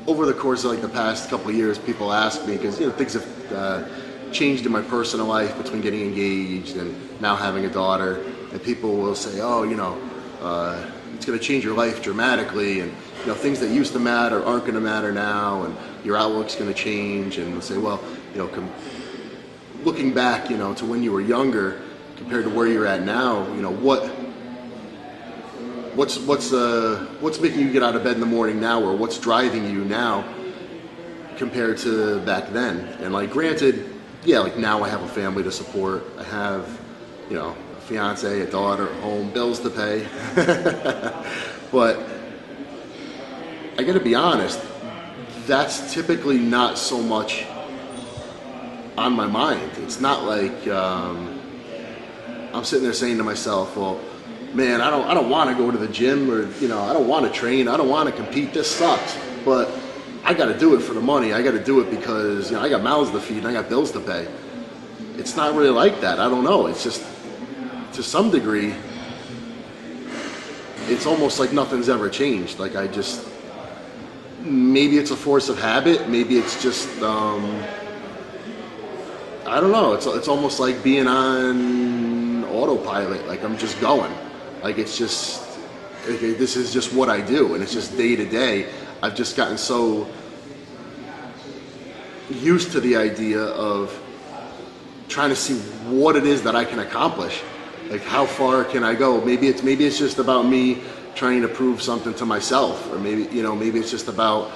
Over the course of like the past couple of years, people ask me, because things have changed in my personal life between getting engaged and now having a daughter, and people will say, oh, it's going to change your life dramatically, and things that used to matter aren't going to matter now, and your outlook's going to change. And they'll say, well, looking back, to when you were younger compared to where you're at now, what's making you get out of bed in the morning now, or what's driving you now compared to back then? And like, granted, yeah, like now I have a family to support. I have, a fiance, a daughter, a home, bills to pay. But I gotta be honest, that's typically not so much on my mind. It's not like I'm sitting there saying to myself, well, man, I don't want to go to the gym, or I don't want to train, I don't want to compete, this sucks, but I got to do it for the money. I got to do it because I got mouths to feed and I got bills to pay. It's not really like that. I don't know. It's just, to some degree, it's almost like nothing's ever changed. Like, maybe it's a force of habit. Maybe it's just I don't know. It's almost like being on autopilot. Like, I'm just going. Like, it's just, okay, this is just what I do, and it's just day to day. I've just gotten so used to the idea of trying to see what it is that I can accomplish. Like, how far can I go? Maybe it's just about me trying to prove something to myself, or maybe it's just about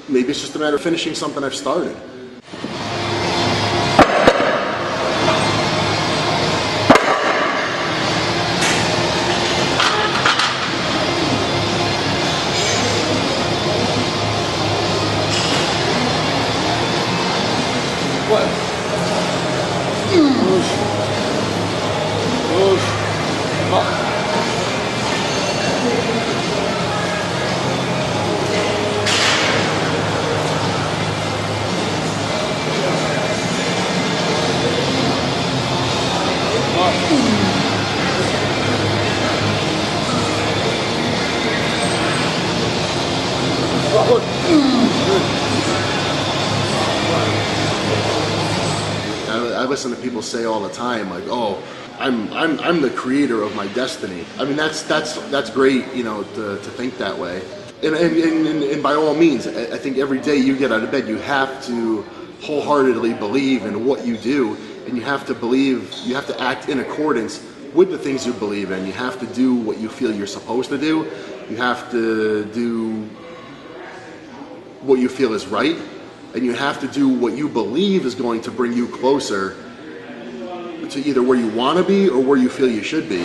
maybe it's just a matter of finishing something I've started. What? I listen to people say all the time, like, "Oh, I'm the creator of my destiny." I mean, that's great, to think that way. And by all means, I think every day you get out of bed, you have to wholeheartedly believe in what you do, and you have to act in accordance with the things you believe in. You have to do what you feel you're supposed to do. You have to do what you feel is right, and you have to do what you believe is going to bring you closer to either where you want to be or where you feel you should be.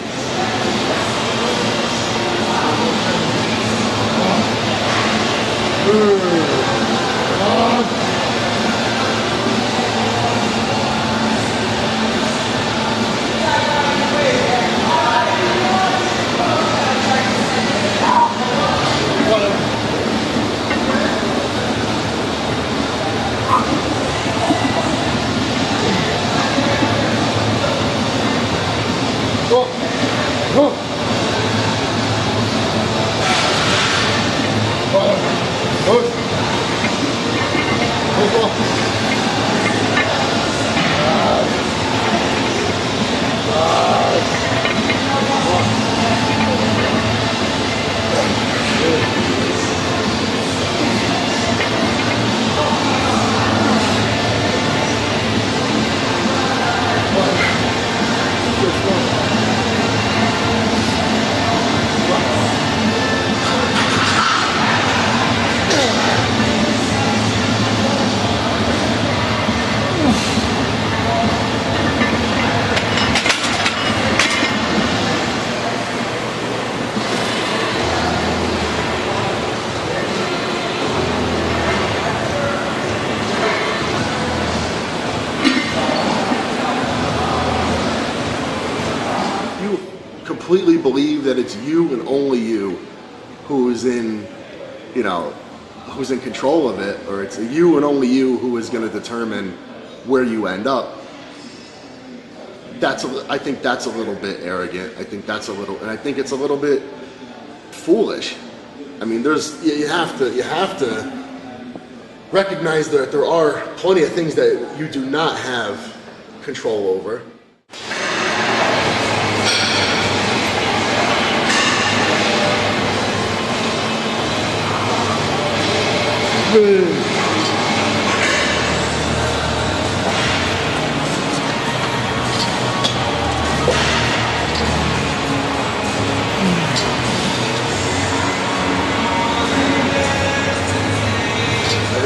Completely believe that it's you and only you who's in control of it, or it's you and only you who is going to determine where you end up. I think that's a little bit arrogant. I think it's a little bit foolish. I mean, you have to recognize that there are plenty of things that you do not have control over.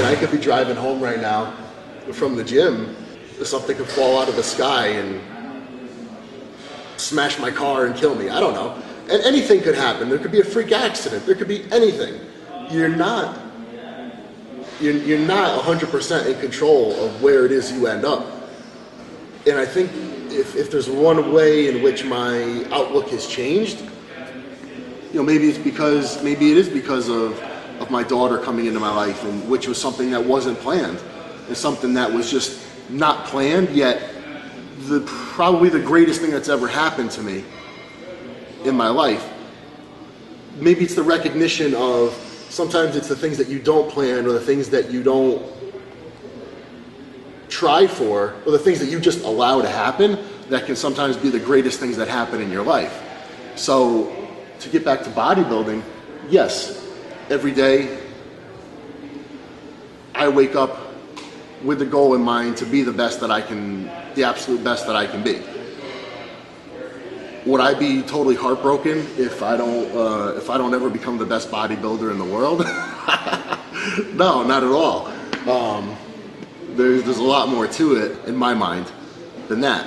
I could be driving home right now from the gym, something could fall out of the sky and smash my car and kill me. I don't know. And anything could happen. There could be a freak accident. There could be anything. You're not 100% in control of where it is you end up. And I think if there's one way in which my outlook has changed, maybe it is because of my daughter coming into my life, and which was something that wasn't planned, and something that was just not planned, yet probably the greatest thing that's ever happened to me in my life. Maybe it's the recognition of, sometimes it's the things that you don't plan, or the things that you don't try for, or the things that you just allow to happen, that can sometimes be the greatest things that happen in your life. So to get back to bodybuilding, yes, every day I wake up with the goal in mind to be the absolute best that I can be. Would I be totally heartbroken if I don't ever become the best bodybuilder in the world? No, not at all. There's a lot more to it in my mind than that.